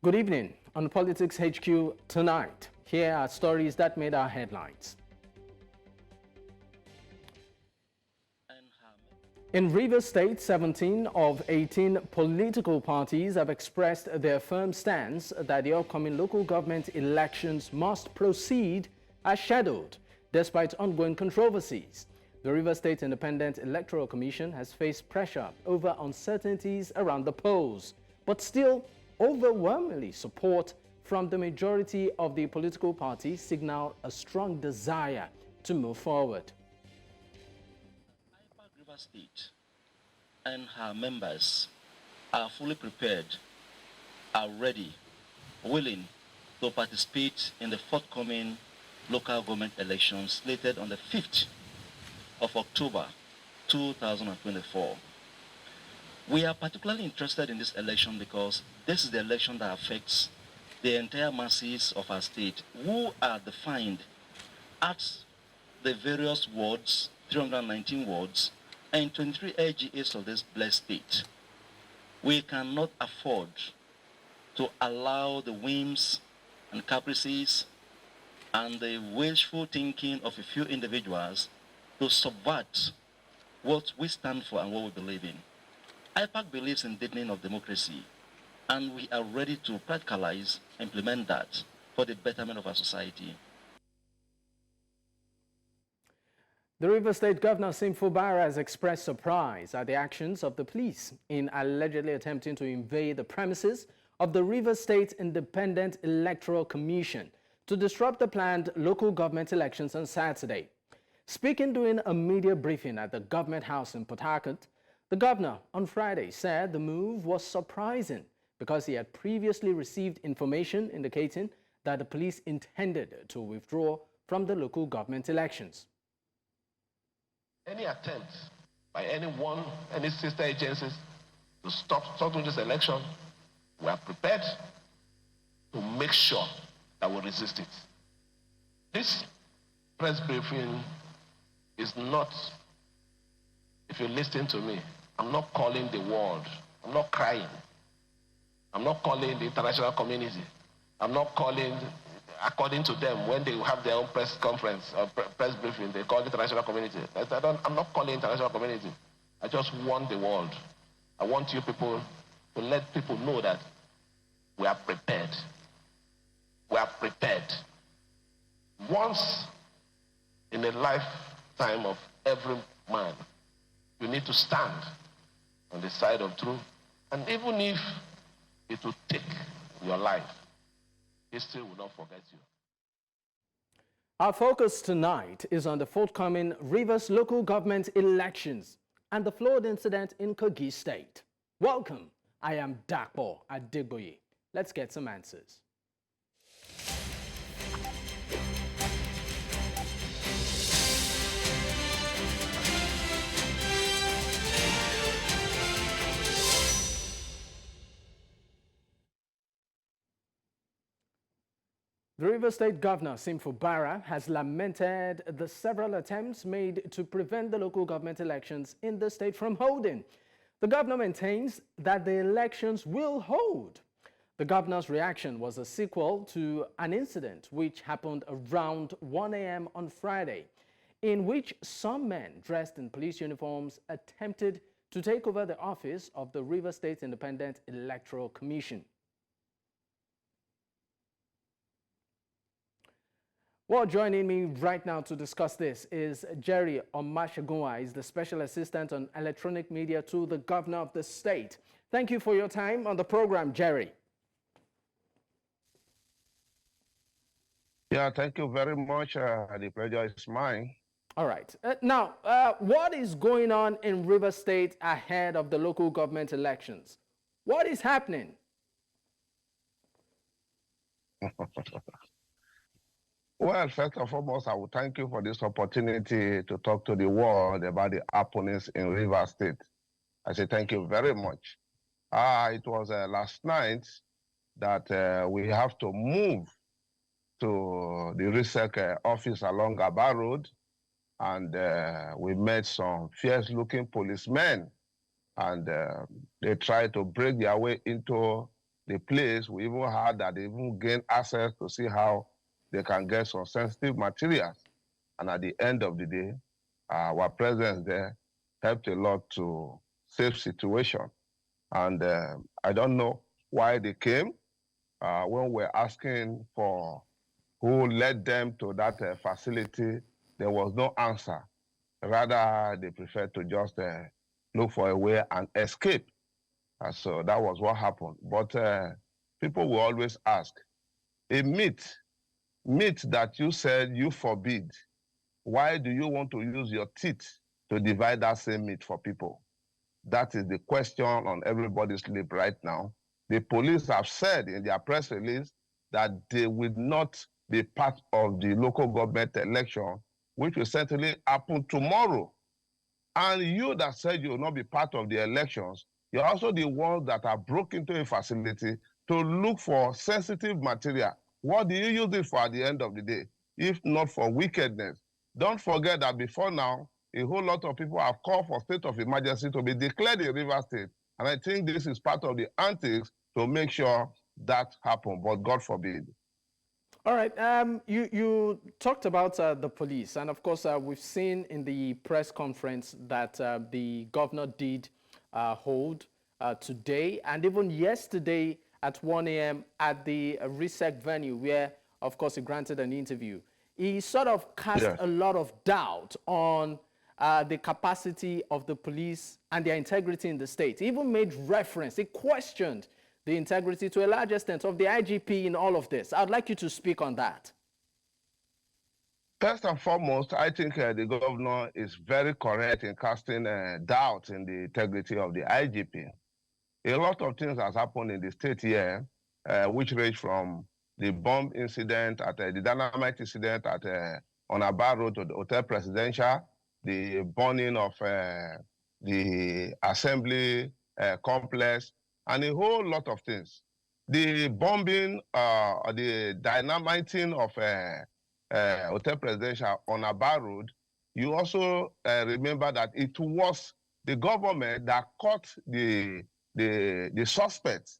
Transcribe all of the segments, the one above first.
Good evening. On Politics HQ tonight, here are stories that made our headlines. In Rivers State, 17 of 18 political parties have expressed their firm stance that the upcoming local government elections must proceed as scheduled, despite ongoing controversies. The Rivers State Independent Electoral Commission has faced pressure over uncertainties around the polls, but still overwhelmingly support from the majority of the political parties signal a strong desire to move forward. Rivers State and her members are fully prepared, are ready, willing to participate in the forthcoming local government elections slated on the 5th of October 2024. We are particularly interested in this election because this is the election that affects the entire masses of our state who are defined at the various wards, 319 wards, and 23 LGAs of this blessed state. We cannot afford to allow the whims and caprices and the wishful thinking of a few individuals to subvert what we stand for and what we believe in. IPAC believes in deepening of democracy, and we are ready to practicalize, implement that for the betterment of our society. The Rivers State Governor Siminalayi Fubara has expressed surprise at the actions of the police in allegedly attempting to invade the premises of the Rivers State Independent Electoral Commission to disrupt the planned local government elections on Saturday. Speaking during a media briefing at the Government House in Port Harcourt, the governor on Friday said the move was surprising because he had previously received information indicating that the police intended to withdraw from the local government elections. Any attempt by anyone, any sister agencies to stop this election, we are prepared to make sure that we resist it. This press briefing is not, if you listen to me, I'm not calling the world, I'm not crying. I'm not calling the international community. I'm not calling, according to them, when they have their own press conference or press briefing, they call the international community. I'm not calling international community. I just want the world. I want you people to let people know that we are prepared. We are prepared. Once in a lifetime of every man, you need to stand on the side of truth. And even if it will take your life, history will not forget you. Our focus tonight is on the forthcoming Rivers local government elections and the flood incident in Kogi State. Welcome, I am Dakpo Adigboye. Let's get some answers. The Rivers State Governor Siminalayi Fubara has lamented the several attempts made to prevent the local government elections in the state from holding. The governor maintains that the elections will hold. The governor's reaction was a sequel to an incident which happened around 1 a.m. on Friday, in which some men dressed in police uniforms attempted to take over the office of the Rivers State Independent Electoral Commission. Well, joining me right now to discuss this is Jerry Omotsegunwa. He's the Special Assistant on Electronic Media to the Governor of the state. Thank you for your time on the program, Jerry. Yeah, thank you very much. The pleasure is mine. All right. Now, what is going on in Rivers State ahead of the local government elections? What is happening? Well, first and foremost, I would thank you for this opportunity to talk to the world about the happenings in Rivers State. I say thank you very much. It was last night that we have to move to the RSIEC office along Gaba Road, and we met some fierce-looking policemen, and they tried to break their way into the place. We even heard that they even gained access to see how they can get some sensitive materials. And at the end of the day, our presence there helped a lot to save situation. And I don't know why they came. When we're asking for who led them to that facility, there was no answer. Rather, they preferred to just look for a way and escape. So that was what happened. But people will always ask, a meat that you said you forbid, why do you want to use your teeth to divide that same meat for people? That is the question on everybody's lip right now. The police have said in their press release that they will not be part of the local government election, which will certainly happen tomorrow. And you that said you will not be part of the elections, you're also the ones that are broke into a facility to look for sensitive material. What do you use it for at the end of the day, if not for wickedness? Don't forget that before now, a whole lot of people have called for state of emergency to be declared in Rivers State. And I think this is part of the antics to make sure that happens, but God forbid. All right. You talked about the police, and of course, we've seen in the press conference that the governor did hold today, and even yesterday at 1 a.m. at the RSIEC venue, where, of course, he granted an interview. He sort of cast a lot of doubt on the capacity of the police and their integrity in the state. He even made reference, he questioned the integrity to a large extent of the IGP in all of this. I'd like you to speak on that. First and foremost, I think the governor is very correct in casting doubt in the integrity of the IGP. A lot of things has happened in the state here, which range from the bomb incident, the dynamite incident at on Aba Road to the Hotel Presidential, the burning of the assembly complex, and a whole lot of things. The bombing, the dynamiting of Hotel Presidential on Aba Road, you also remember that it was the government that caught the suspects.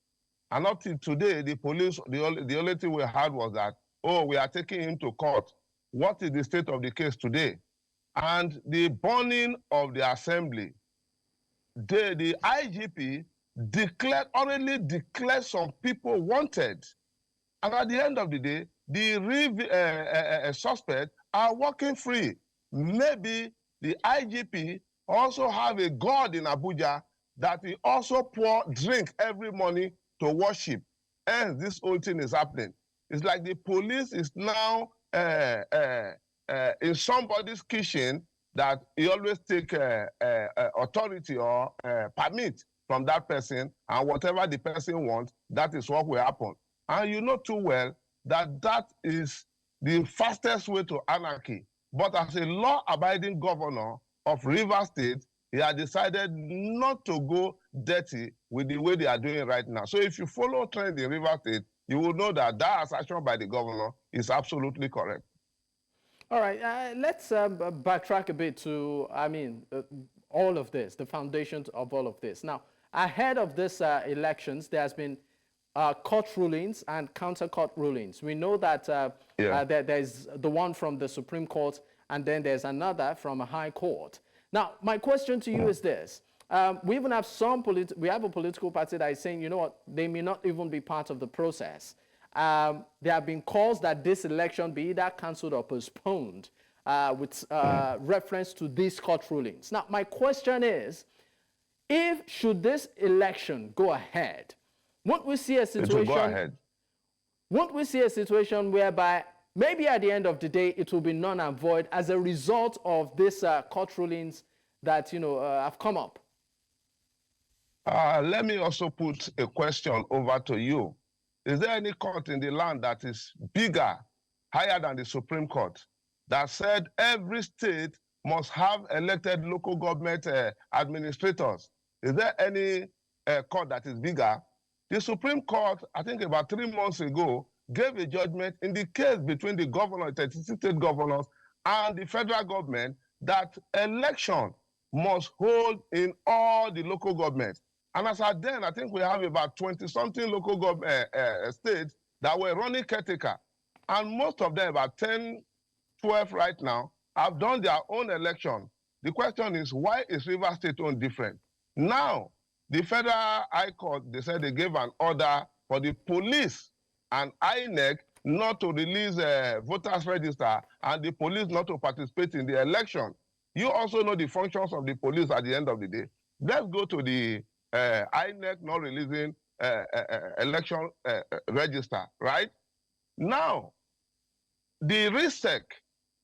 And up to today, the police, the only thing we had was that, oh, we are taking him to court. What is the state of the case today? And the burning of the assembly, the IGP already declared some people wanted. And at the end of the day, the suspects are walking free. Maybe the IGP also have a God in Abuja that he also pour drink every morning to worship. And this whole thing is happening. It's like the police is now in somebody's kitchen that he always take authority or permit from that person, and whatever the person wants, that is what will happen. And you know too well that that is the fastest way to anarchy. But as a law-abiding governor of Rivers State, he had decided not to go dirty with the way they are doing right now. So if you follow trend in Rivers State, you will know that that assertion by the governor is absolutely correct. All right, let's backtrack a bit to, all of this, the foundations of all of this. Now, ahead of this elections, there has been court rulings and counter-court rulings. We know that there's the one from the Supreme Court, and then there's another from a high court. Now, my question to you is this. We even have we have a political party that is saying, you know what, they may not even be part of the process. There have been calls that this election be either cancelled or postponed with reference to these court rulings. Now, my question is, should this election go ahead, won't we see a situation? Won't we see a situation whereby maybe at the end of the day it will be null and void as a result of these court rulings that have come up? Let me also put a question over to you. Is there any court in the land that is bigger, higher than the Supreme Court, that said every state must have elected local government administrators? Is there any court that is bigger? The Supreme Court, I think about 3 months ago, gave a judgment in the case between the governor, 36 state governors, and the federal government that election must hold in all the local governments. And as at then, I think we have about 20-something local government states that were running caretaker. And most of them, about 10, 12 right now, have done their own election. The question is, why is Rivers State own different? Now, the Federal High Court, they said they gave an order for the police and INEC not to release a voters register and the police not to participate in the election. You also know the functions of the police at the end of the day. Let's go to the INEC not releasing election register, right? Now, the RSIEC,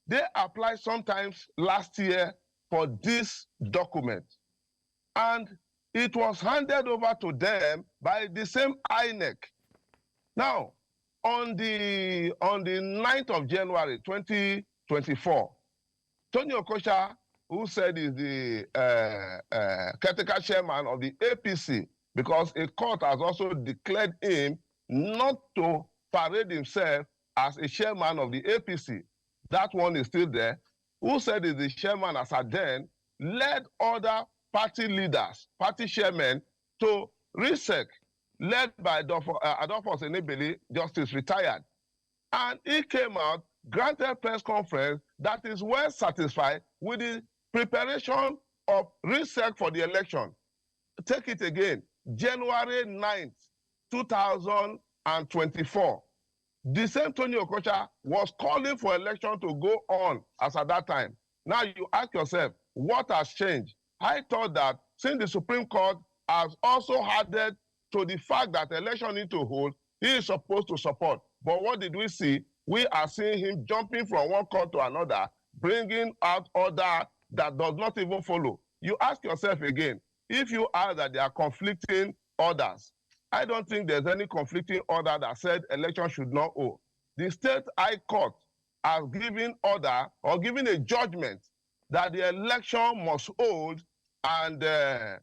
they applied sometimes last year for this document. And it was handed over to them by the same INEC. Now, on the 9th of January 2024, Tony Okocha, who said is the caretaker chairman of the APC, because a court has also declared him not to parade himself as a chairman of the APC. That one is still there. Who said is the chairman as at then, led other party leaders, party chairmen to RSIEC, led by Adolphus Enebeli, Justice retired. And he came out, granted press conference that is well satisfied with the preparation of RSIEC for the election. Take it again, January 9th, 2024. The same Tony Okocha was calling for election to go on as at that time. Now you ask yourself, what has changed? I thought that since the Supreme Court has also added to the fact that election need to hold, he is supposed to support. But what did we see? We are seeing him jumping from one court to another, bringing out order that does not even follow. You ask yourself again, if you are that there are conflicting orders, I don't think there's any conflicting order that said election should not hold. The State High Court has given order or given a judgment that the election must hold and that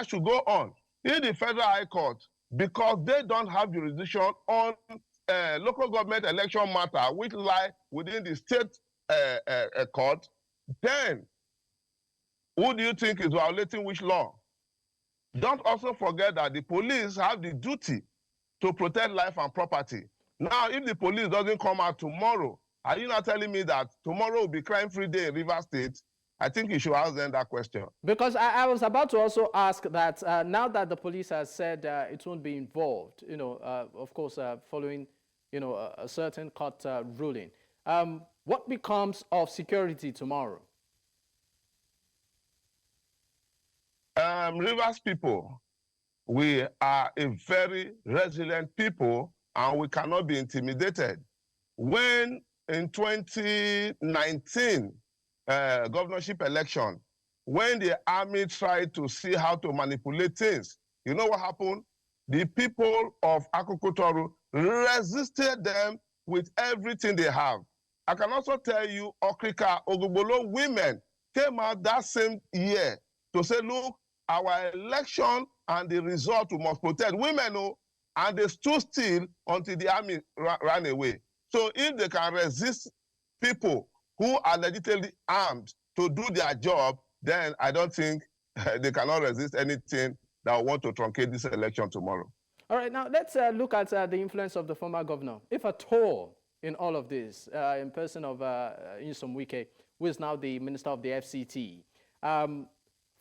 should go on. In the Federal High Court, because they don't have jurisdiction on local government election matter, which lie within the state court, then who do you think is violating which law? Don't also forget that the police have the duty to protect life and property. Now, if the police doesn't come out tomorrow, are you not telling me that tomorrow will be crime-free day in Rivers State? I think you should ask them that question. Because I was about to also ask that now that the police has said it won't be involved, of course, following, a certain court ruling, what becomes of security tomorrow? Rivers people, we are a very resilient people and we cannot be intimidated. When in 2019 governorship election, when the army tried to see how to manipulate things, you know what happened? The people of Akukutoru resisted them with everything they have. I can also tell you, Okrika, Ogugbolo women came out that same year to say, look, our election and the result we must protect women, and they stood still until the army ran away. So if they can resist people who are legitimately armed to do their job, then I don't think they cannot resist anything that will want to truncate this election tomorrow. All right, now let's look at the influence of the former governor, if at all, in all of this, in person of Nyesom Wike, who is now the minister of the FCT.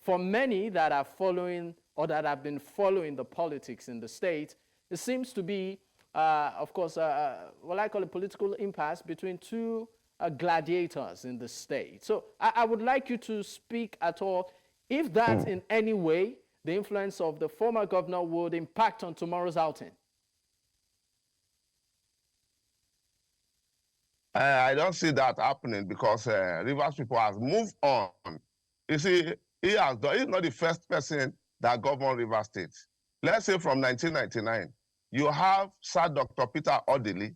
For many that are following or that have been following the politics in the state, it seems to be, of course, what I call a political impasse between two gladiators in the state. So I would like you to speak at all, if that in any way, the influence of the former governor would impact on tomorrow's outing. I don't see that happening because Rivers people has moved on. You see, he's not the first person that governed Rivers State. Let's say from 1999, you have Sir Dr. Peter Odili,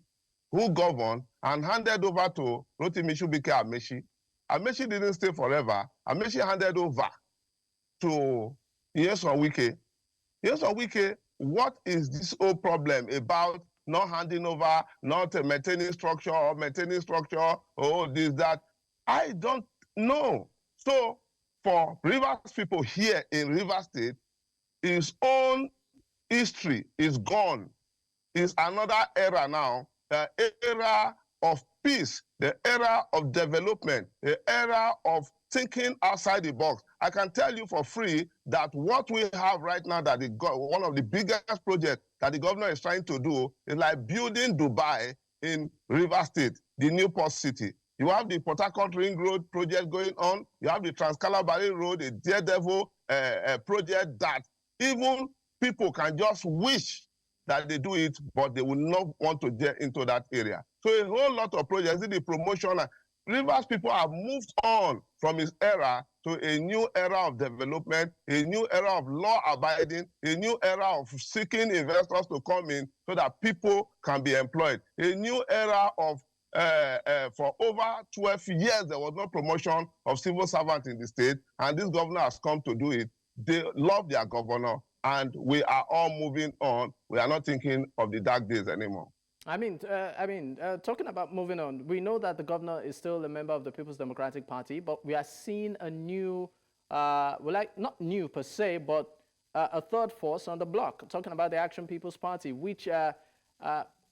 who governed and handed over to Rotimi Shubike Amechi. Amechi didn't stay forever. Amechi handed over to Nyesom Wike. Nyesom Wike, what is this whole problem about not handing over, not maintaining structure, or this, that? I don't know. So for Rivers people here in Rivers State, his own history is gone. It's another era now, the era of peace, the era of development, the era of thinking outside the box. I can tell you for free that what we have right now, that one of the biggest projects that the governor is trying to do is like building Dubai in Rivers State, the new port city. You have the Port Harcourt Ring Road project going on. You have the Trans-Calabar Road, a Daredevil project that even people can just wish that they do it, but they will not want to get into that area. So a whole lot of projects, the promotion. Rivers people have moved on from his era to a new era of development, a new era of law abiding, a new era of seeking investors to come in so that people can be employed, a new era of for over 12 years, there was no promotion of civil servants in the state, and this governor has come to do it. They love their governor, and we are all moving on. We are not thinking of the dark days anymore. Talking about moving on, we know that the governor is still a member of the People's Democratic Party, but we are seeing a new, not new per se, but a third force on the block, talking about the Action People's Party, which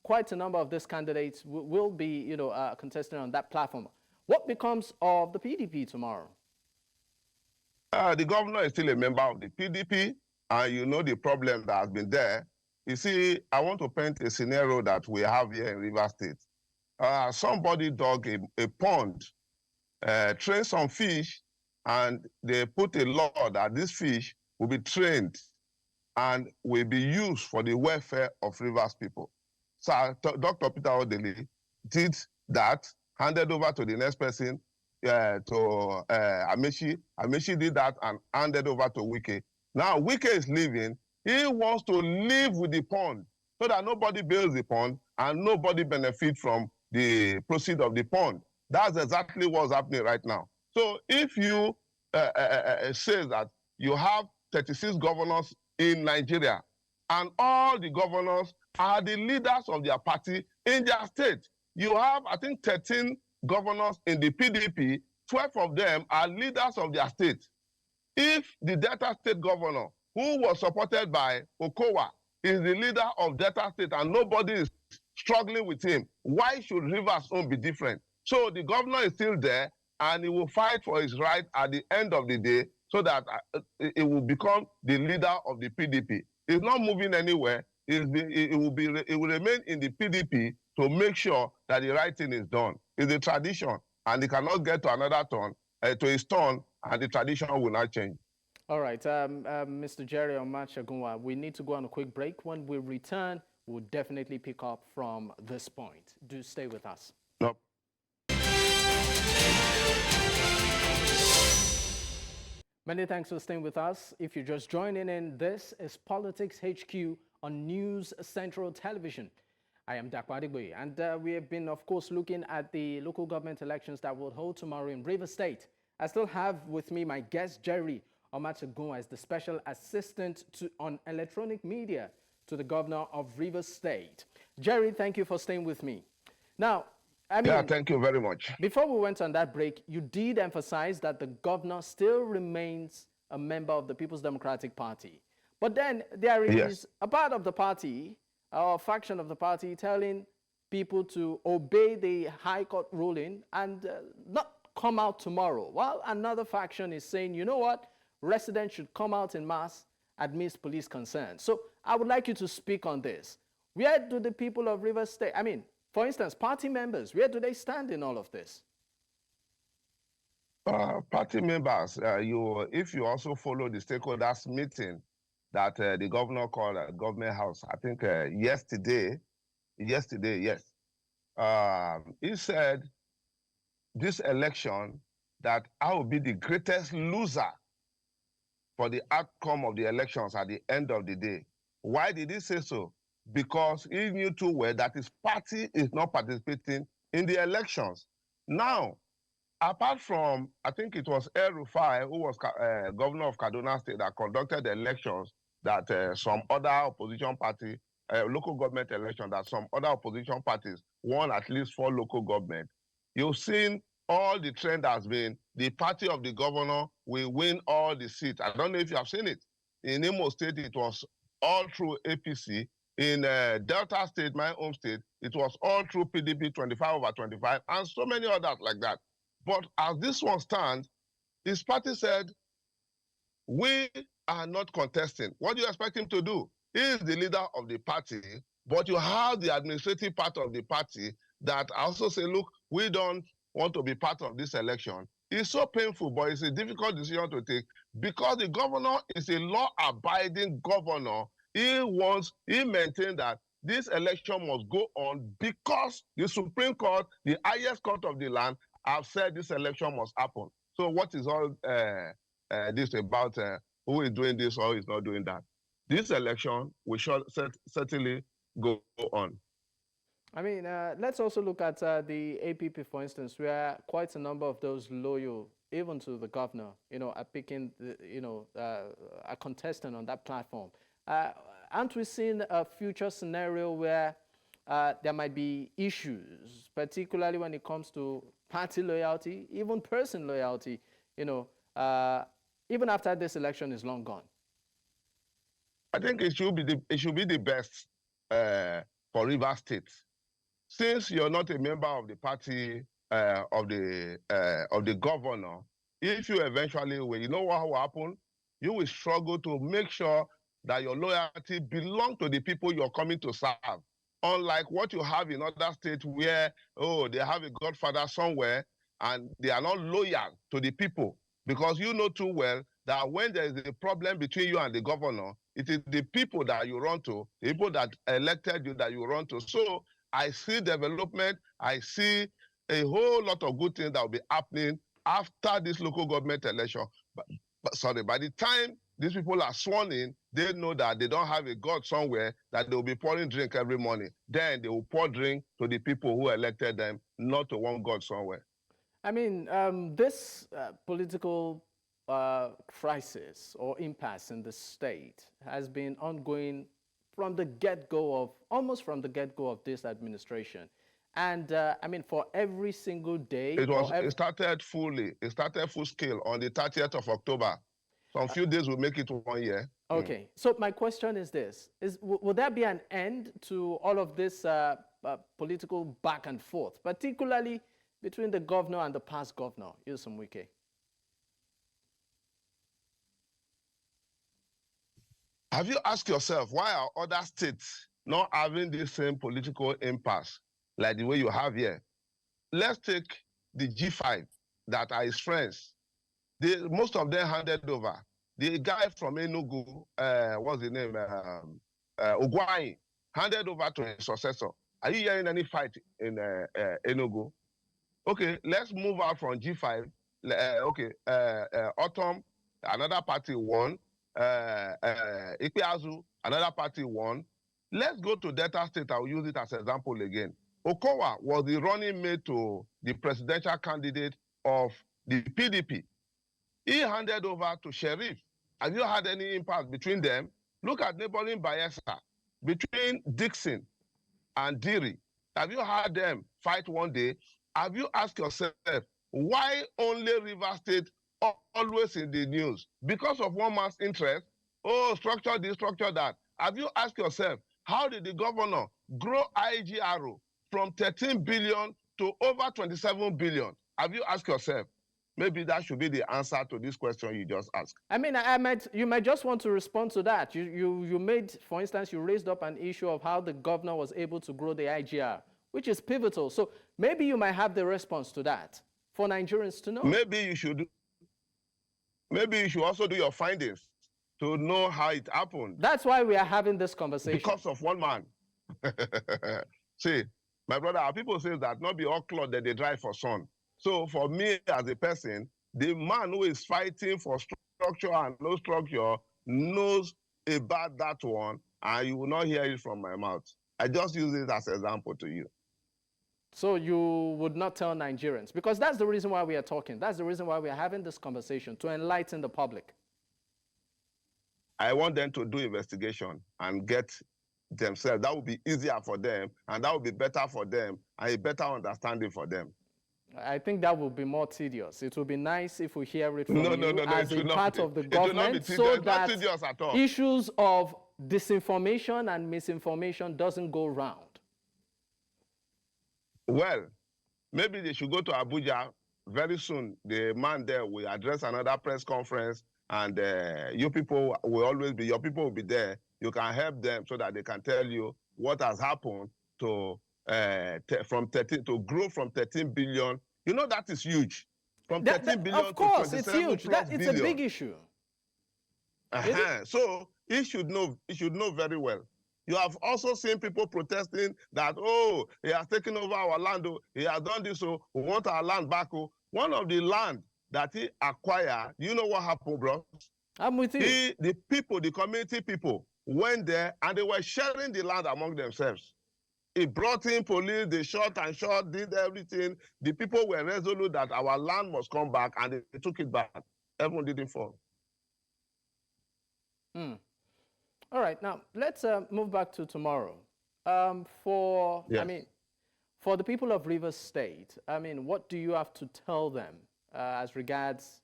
quite a number of these candidates will be, contesting on that platform. What becomes of the PDP tomorrow? The governor is still a member of the PDP, and you know the problem that has been there. You see, I want to paint a scenario that we have here in Rivers State. Somebody dug a pond, trained some fish, and they put a law that this fish will be trained and will be used for the welfare of Rivers people. So Dr. Peter Odeli did that, handed over to the next person, to Amechi. Amechi did that and handed over to Wike. Now Wike is leaving. He wants to live with the pond so that nobody builds the pond and nobody benefits from the proceeds of the pond. That's exactly what's happening right now. So if you say that you have 36 governors in Nigeria and all the governors are the leaders of their party in their state, you have, I think, 13 governors in the PDP, 12 of them are leaders of their state. If the Delta State governor, who was supported by Okowa, is the leader of Delta State and nobody is struggling with him, why should Rivers' own be different? So the governor is still there and he will fight for his right at the end of the day so that it will become the leader of the PDP. It's not moving anywhere. It will remain in the PDP to make sure that the right thing is done. It's a tradition and it cannot get to another turn, to his turn, and the tradition will not change. All right, Mr. Jerry Omotsegunwa, we need to go on a quick break. When we return, we'll definitely pick up from this point. Do stay with us. Nope. Many thanks for staying with us. If you're just joining in, this is Politics HQ on News Central Television. I am Dakwadigwe, and we have been, of course, looking at the local government elections that will hold tomorrow in Rivers State. I still have with me my guest, Jerry Omotsegunwa, is the Special Assistant on Electronic Media to the Governor of Rivers State. Jerry, thank you for staying with me. Now, thank you very much. Before we went on that break, you did emphasize that the governor still remains a member of the People's Democratic Party. But then there is a part of the party, or faction of the party, telling people to obey the High Court ruling and not come out tomorrow, while another faction is saying, you know what, residents should come out in mass amidst police concerns. So I would like you to speak on this. Where do the people of Rivers State, for instance, party members, where do they stand in all of this? Party members, if you also follow the stakeholders meeting that the governor called at Government House, I think yesterday, yes. He said this election that I will be the greatest loser for the outcome of the elections at the end of the day. Why did he say so? Because he knew too well that his party is not participating in the elections. Now, apart from, I think it was El-Rufai, who was governor of Kaduna State, that conducted the elections, that some other opposition party, local government election, that some other opposition parties won at least 4 local government. You've seen all the trend has been the party of the governor will win all the seats. I don't know if you have seen it. In Imo State, it was all through APC. In Delta State, my home state, it was all through PDP 25/25, and so many others like that. But as this one stands, his party said, we are not contesting. What do you expect him to do? He is the leader of the party, but you have the administrative part of the party that also say, look, we don't want to be part of this election. It's so painful, but it's a difficult decision to take because the governor is a law-abiding governor. He maintained that this election must go on because the Supreme Court, the highest court of the land, have said this election must happen. So what is all this about who is doing this or is not doing that? This election we should certainly go on. I mean, let's also look at the APP, for instance, where quite a number of those loyal, even to the governor, are picking, a contestant on that platform. Aren't we seeing a future scenario where there might be issues, particularly when it comes to party loyalty, even person loyalty, even after this election is long gone? I think it should be the best for Rivers State. Since you're not a member of the party of the governor, if you eventually will, you know what will happen? You will struggle to make sure that your loyalty belongs to the people you're coming to serve. Unlike what you have in other states where, they have a godfather somewhere and they are not loyal to the people. Because you know too well that when there is a problem between you and the governor, it is the people that you run to, the people that elected you that you run to. So I see development. I see a whole lot of good things that will be happening after this local government election. But by the time these people are sworn in, they know that they don't have a God somewhere that they will be pouring drink every morning. Then they will pour drink to the people who elected them, not to one God somewhere. I mean, this political crisis or impasse in the state has been ongoing from the get-go almost from the get-go of this administration. And I mean, for every single day. It started fully. It started full scale on the 30th of October. Some few days will make it 1 year. Okay. So my question is this: will there be an end to all of this political back and forth, particularly between the governor and the past governor, Nyesom Wike? Have you asked yourself why are other states not having the same political impasse like the way you have here? Let's take the G5 that are his friends. Most of them handed over. The guy from Enugu, what's the name? Ogwai, handed over to his successor. Are you hearing any fight in Enugu? Okay, let's move out from G5. Autumn, another party won. Ikpeazu, another party won. Let's go to Delta State. I'll use it as an example again. Okowa was the running mate to the presidential candidate of the PDP. He handed over to Sheriff. Have you had any impact between them? Look at neighboring Bayelsa, between Dixon and Diri. Have you had them fight one day? Have you asked yourself, why only Rivers State always in the news? Because of one man's interest? Oh, structure this, structure that. Have you asked yourself, how did the governor grow IGRO from 13 billion to over 27 billion? Have you asked yourself? Maybe that should be the answer to this question you just asked. I mean, you might just want to respond to that. You made, for instance, you raised up an issue of how the governor was able to grow the IGR, which is pivotal. So maybe you might have the response to that for Nigerians to know. Maybe you should also do your findings to know how it happened. That's why we are having this conversation. Because of one man. See, my brother, our people say that not be all cloth that they dry for sun. So for me as a person, the man who is fighting for structure and no structure knows about that one, and you will not hear it from my mouth. I just use it as an example to you. So you would not tell Nigerians, because that's the reason why we are talking. That's the reason why we are having this conversation, to enlighten the public. I want them to do investigation and get themselves. That would be easier for them, and that would be better for them, and a better understanding for them. I think that would be more tedious. It would be nice if we hear it from you as a part of the It will not be government, tedious. so It's not that tedious at all. issues of disinformation and misinformation doesn't go round. Well, maybe they should go to Abuja very soon. The man there will address another press conference, and you people will always be, your people will be there. You can help them so that they can tell you what has happened to from 13 to grow from 13 billion. You know, that is huge. From 13 billion of course, to 27 it's huge. plus It's billion. a big issue. So he should know very well. You have also seen people protesting that, oh, he has taken over our land, oh, he has done this, so we want our land back. Oh. One of the land that he acquired, you know what happened, bro? I'm with you. The people, the community people, went there and they were sharing the land among themselves. He brought in police, they shot and shot, did everything. The people were resolute that our land must come back, and they took it back. Everyone didn't fall. All right, now let's move back to tomorrow. Yes. For the people of Rivers State, what do you have to tell them as regards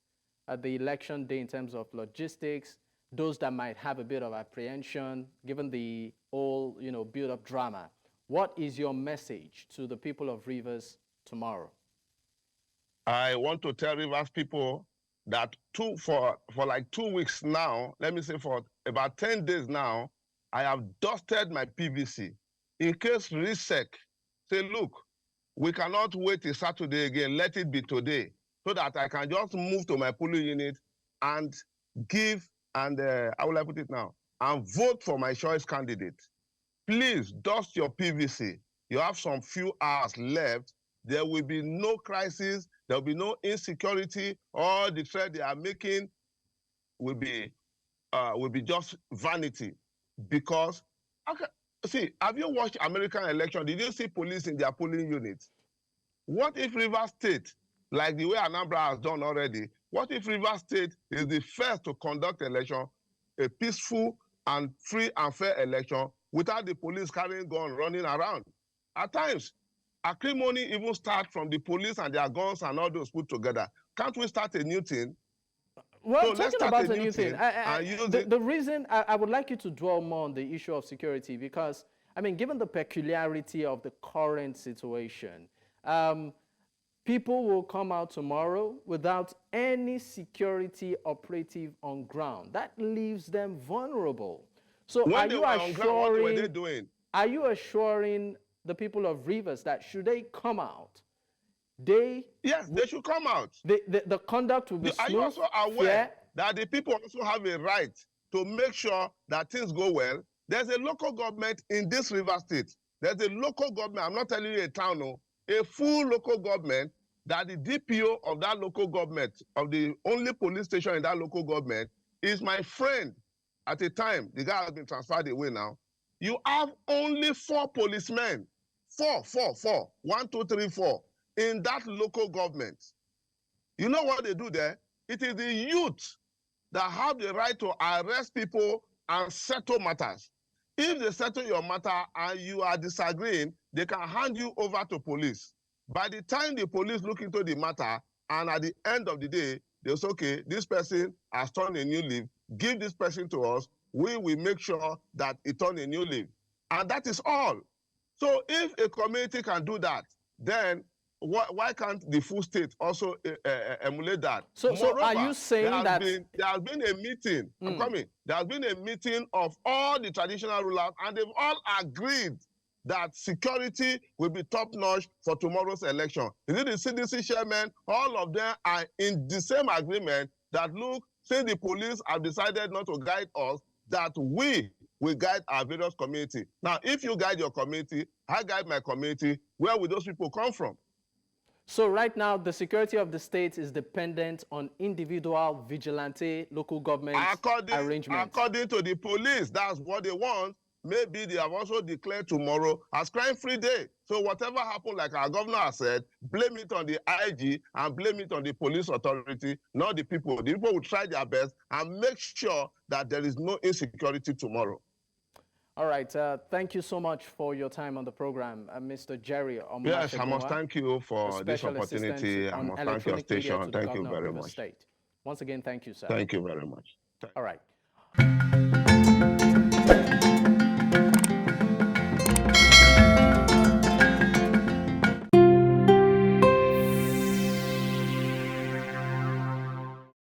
the election day in terms of logistics, those that might have a bit of apprehension, given the whole, build-up drama? What is your message to the people of Rivers tomorrow? I want to tell Rivers people that for like 2 weeks now, let me say for about 10 days now, I have dusted my PVC. In case RSIEC say, look, we cannot wait till Saturday again, let it be today, so that I can just move to my polling unit and give, and how will I put it now, and vote for my choice candidate. Please dust your PVC. You have some few hours left. There will be no crisis. There will be no insecurity. All the threat they are making will be just vanity. Because, okay, see, have you watched American election? Did you see police in their polling units? What if Rivers State, like the way Anambra has done already, what if Rivers State is the first to conduct election, a peaceful and free and fair election, without the police carrying guns running around? At times, acrimony even starts from the police and their guns and all those put together. Can't we start a new thing? Well, so talking about a new thing, the reason I would like you to dwell more on the issue of security, because, given the peculiarity of the current situation, people will come out tomorrow without any security operative on ground. That leaves them vulnerable. So when what were they doing? Are you assuring the people of Rivers that should they come out, yes, they should come out. The conduct will be smooth? Are you also aware that the people also have a right to make sure that things go well? There's a local government in this River State. There's a local government, I'm not telling you a town, no, a full local government, that the DPO of that local government, of the only police station in that local government, is my friend. At the time, the guy has been transferred away now. You have only 4 policemen, 4, 1, 2, 3, 4, in that local government. You know what they do there? It is the youth that have the right to arrest people and settle matters. If they settle your matter and you are disagreeing, they can hand you over to police. By the time the police look into the matter, and at the end of the day, they say, okay, this person has turned a new leaf, give this person to us, we will make sure that it turns a new leaf. And that is all. So if a community can do that, then why can't the full state also emulate that? So are you saying that there has been a meeting, I'm coming, there has been a meeting of all the traditional rulers, and they've all agreed that security will be top-notch for tomorrow's election. Is it the CDC chairman? All of them are in the same agreement that, look, since the police have decided not to guide us, that we will guide our various community. Now, if you guide your community, I guide my community, where will those people come from? So right now, the security of the state is dependent on individual vigilante local government arrangements. According to the police, that's what they want. Maybe they have also declared tomorrow as crime-free day. So whatever happened, like our governor has said, blame it on the IG and blame it on the police authority, not the people. The people will try their best and make sure that there is no insecurity tomorrow. All right. Thank you so much for your time on the program, Mr. Jerry Omotsegunwa. Yes, I must thank you for this Special opportunity. I Assistant must on thank your Electronic Media to station. the Thank you Governor of very Rivers much. State. Once again, thank you, sir. Thank you very much. All right.